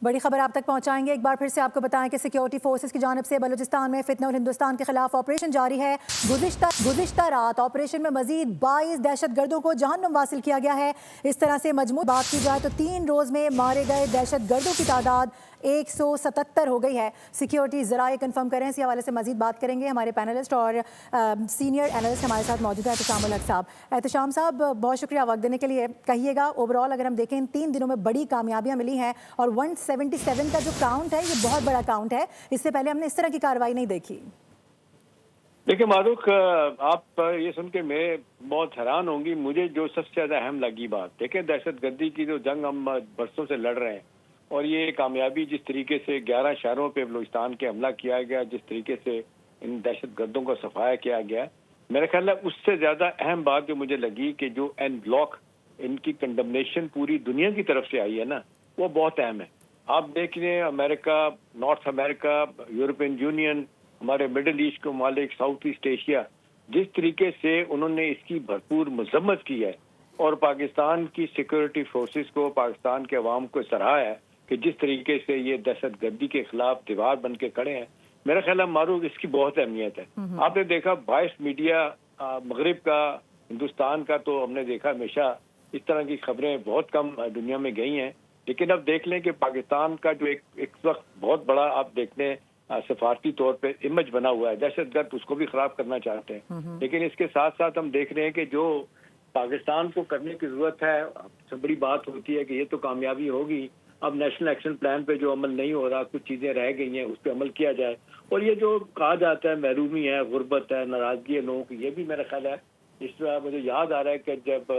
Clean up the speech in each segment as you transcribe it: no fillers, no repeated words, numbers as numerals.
بڑی خبر آپ تک پہنچائیں گے. ایک بار پھر سے آپ کو بتائیں کہ سیکیورٹی فورسز کی جانب سے بلوچستان میں فتنہ الہندوستان کے خلاف آپریشن جاری ہے. گزشتہ رات آپریشن میں مزید 22 دہشت گردوں کو جہنم واصل کیا گیا ہے. اس طرح سے مجموعی بات کی جائے تو 3 روز میں مارے گئے دہشت گردوں کی تعداد 177 ہو گئی ہے. سیکیورٹی ذرائع کنفرم کریں. اسی حوالے سے مزید بات کریں گے. ہمارے پینلسٹ اور سینئر اینالسٹ ہمارے ساتھ موجود ہے احتشام الحق صاحب. احتشام صاحب بہت شکریہ وقت دینے کے لیے. کہیے گا اوور آل اگر ہم دیکھیں ان 3 دنوں میں بڑی کامیابیاں ملی ہیں اور 177 کا جو کاؤنٹ ہے یہ بہت بڑا کاؤنٹ ہے. اس سے پہلے ہم نے اس طرح کی کارروائی نہیں دیکھی. دیکھیں معروف، آپ یہ سن کے میں بہت حیران ہوں گی. مجھے جو سب سے زیادہ اہم لگی بات، دیکھیں دہشت گردی کی جو جنگ ہم برسوں سے لڑ رہے ہیں اور یہ کامیابی جس طریقے سے 11 شہروں پہ بلوچستان کے حملہ کیا گیا، جس طریقے سے ان دہشت گردوں کا صفایا کیا گیا، میرا خیال ہے اس سے زیادہ اہم بات جو مجھے لگی کہ جو این بلاک ان کی کنڈمنیشن پوری دنیا کی طرف سے آئی ہے نا، وہ بہت اہم ہے. آپ دیکھ لیں امریکہ، نارتھ امریکہ، یورپین یونین، ہمارے مڈل ایسٹ کے ممالک، ساؤتھ ایسٹ ایشیا، جس طریقے سے انہوں نے اس کی بھرپور مذمت کی ہے اور پاکستان کی سیکورٹی فورسز کو، پاکستان کے عوام کو سراہا ہے کہ جس طریقے سے یہ دہشت گردی کے خلاف دیوار بن کے کھڑے ہیں. میرا خیال ہے معروف اس کی بہت اہمیت ہے. آپ نے دیکھا وائس میڈیا مغرب کا، ہندوستان کا، تو ہم نے دیکھا ہمیشہ اس طرح کی خبریں بہت کم دنیا میں گئی ہیں. لیکن اب دیکھ لیں کہ پاکستان کا جو ایک وقت بہت بڑا آپ دیکھ لیں سفارتی طور پہ امیج بنا ہوا ہے، دہشت گرد اس کو بھی خراب کرنا چاہتے ہیں. لیکن اس کے ساتھ ساتھ ہم دیکھ رہے ہیں کہ جو پاکستان کو کرنے کی ضرورت ہے، سب بڑی بات ہوتی ہے کہ یہ تو کامیابی ہوگی، اب نیشنل ایکشن پلان پہ جو عمل نہیں ہو رہا، کچھ چیزیں رہ گئی ہیں، اس پہ عمل کیا جائے. اور یہ جو کہا جاتا ہے محرومی ہے، غربت ہے، ناراضگی ہے لوگوں کی، یہ بھی میرا خیال ہے. اس طرح مجھے یاد آ رہا ہے کہ جب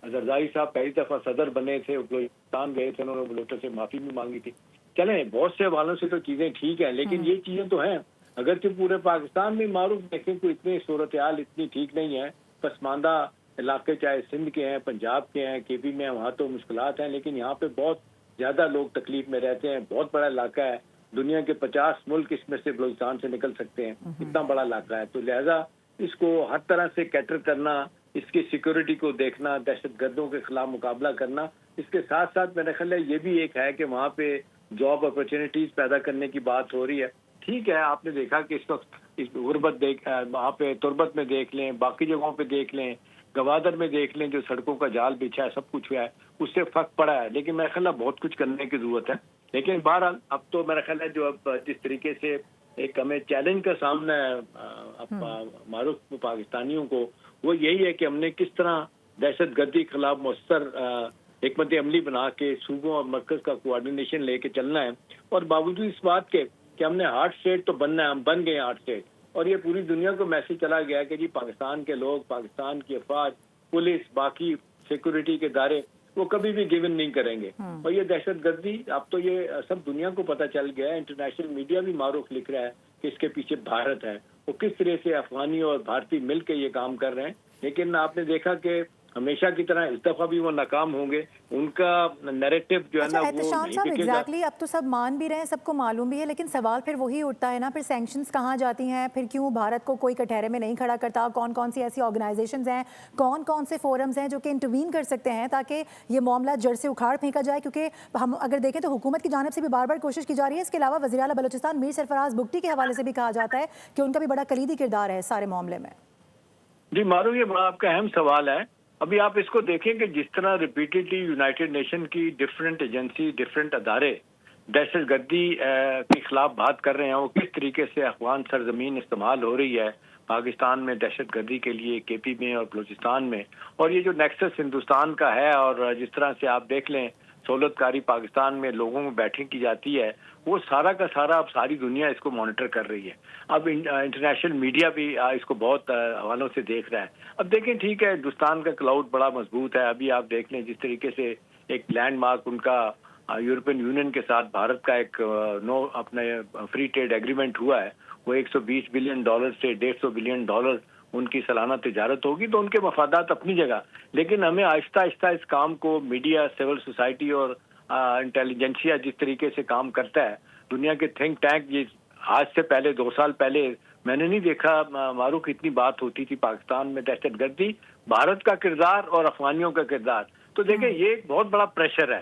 زرداری صاحب پہلی دفعہ صدر بنے تھے، بلوچستان گئے تھے، انہوں نے بلوچوں سے معافی بھی مانگی تھی. چلیں بہت سے حوالوں سے تو چیزیں ٹھیک ہیں، لیکن یہ چیزیں تو ہیں. اگر کہ پورے پاکستان میں معروف دیکھیں تو اتنی صورتحال اتنی ٹھیک نہیں ہے. پسماندہ علاقے چاہے سندھ کے ہیں، پنجاب کے ہیں، کے پی میں، وہاں تو مشکلات ہیں، لیکن یہاں پہ بہت زیادہ لوگ تکلیف میں رہتے ہیں. بہت بڑا علاقہ ہے، دنیا کے 50 ملک اس میں سے بلوچستان سے نکل سکتے ہیں، اتنا بڑا علاقہ ہے. تو لہٰذا اس کو ہر طرح سے کیٹر کرنا، اس کی سیکورٹی کو دیکھنا، دہشت گردوں کے خلاف مقابلہ کرنا، اس کے ساتھ ساتھ میرا خیال ہے یہ بھی ایک ہے کہ وہاں پہ جاب اپرچونیٹیز پیدا کرنے کی بات ہو رہی ہے. ٹھیک ہے، آپ نے دیکھا کہ اس وقت اس غربت وہاں پہ تربت میں دیکھ لیں، باقی جگہوں پہ دیکھ لیں، گوادر میں دیکھ لیں، جو سڑکوں کا جال بچھا ہے، سب کچھ ہوا ہے، اس سے فرق پڑا ہے. لیکن میرا خیال ہے بہت کچھ کرنے کی ضرورت ہے. لیکن بہرحال اب تو میرا خیال ہے جو اب جس طریقے سے ایک ہمیں چیلنج کا سامنا ہے معروف پاکستانیوں کو، وہ یہی ہے کہ ہم نے کس طرح دہشت گردی کے خلاف مؤثر حکمت عملی بنا کے صوبوں اور مرکز کا کوآرڈینیشن لے کے چلنا ہے. اور باوجود اس بات کے کہ ہم نے ہارٹ اسٹیٹ تو بننا ہے، ہم بن گئے ہارٹ اسٹیٹ، اور یہ پوری دنیا کو میسج چلا گیا کہ جی پاکستان کے لوگ، پاکستان کی افواج، پولیس، باقی سیکورٹی کے ادارے وہ کبھی بھی گیون نہیں کریں گے. اور یہ دہشت گردی اب تو یہ سب دنیا کو پتہ چل گیا ہے. انٹرنیشنل میڈیا بھی معروف لکھ رہا ہے کہ اس کے پیچھے بھارت ہے. وہ کس طرح سے افغانی اور بھارتی مل کے یہ کام کر رہے ہیں. لیکن آپ نے دیکھا کہ ہمیشہ کی طرح اس دفعہ بھی وہ ناکام ہوں گے. ان کا نیریٹو جو ہے نا وہ احتشام نہیں صاحب بکے گا. ایگزیکٹلی اب تو سب مان بھی رہے ہیں، سب کو معلوم بھی ہے، لیکن سوال پھر وہی اٹھتا ہے نا، پھر سینکشنز کہاں جاتی ہیں، پھر کیوں بھارت کو کوئی کٹہرے میں نہیں کھڑا کرتا، کون کون سی ایسی آرگنائزیشنز ہیں، کون کون سے فورمز ہیں جو کہ انٹروین کر سکتے ہیں تاکہ یہ معاملہ جڑ سے اکھاڑ پھینکا جائے. کیونکہ ہم اگر دیکھیں تو حکومت کی جانب سے بھی بار بار کوشش کی جا رہی ہے. اس کے علاوہ وزیر اعلیٰ بلوچستان میر سرفراز بگٹی کے حوالے سے بھی کہا جاتا ہے کہ ان کا بھی بڑا کلیدی کردار ہے اس سارے معاملے میں. جی معروف، یہ بڑا آپ کا اہم سوال ہے. ابھی آپ اس کو دیکھیں کہ جس طرح ریپیٹڈلی یونائٹڈ نیشن کی ڈفرینٹ ایجنسی، ڈفرینٹ ادارے دہشت گردی کے خلاف بات کر رہے ہیں، وہ کس طریقے سے افغان سرزمین استعمال ہو رہی ہے پاکستان میں دہشت گردی کے لیے، کے پی میں اور بلوچستان میں. اور یہ جو نیکسس ہندوستان کا ہے، اور جس طرح سے آپ دیکھ لیں سہولت کاری پاکستان میں لوگوں میں بیٹھنگ کی جاتی ہے، وہ سارا کا سارا اب ساری دنیا اس کو مانیٹر کر رہی ہے. اب انٹرنیشنل میڈیا بھی اس کو بہت حوالوں سے دیکھ رہا ہے. اب دیکھیں ٹھیک ہے، ہندوستان کا کلاؤڈ بڑا مضبوط ہے. ابھی آپ دیکھ لیں جس طریقے سے ایک لینڈ مارک ان کا یورپین یونین کے ساتھ بھارت کا ایک اپنے فری ٹریڈ ایگریمنٹ ہوا ہے، وہ $120 بلین سے $150 بلین ان کی سالانہ تجارت ہوگی. تو ان کے مفادات اپنی جگہ، لیکن ہمیں آہستہ آہستہ اس کام کو میڈیا، سول سوسائٹی اور انٹیلیجنسیا جس طریقے سے کام کرتا ہے، دنیا کے تھنک ٹینک، یہ آج سے پہلے 2 سال پہلے میں نے نہیں دیکھا معروف اتنی بات ہوتی تھی پاکستان میں دہشت گردی، بھارت کا کردار اور افغانیوں کا کردار. تو دیکھیں یہ ایک بہت بڑا پریشر ہے.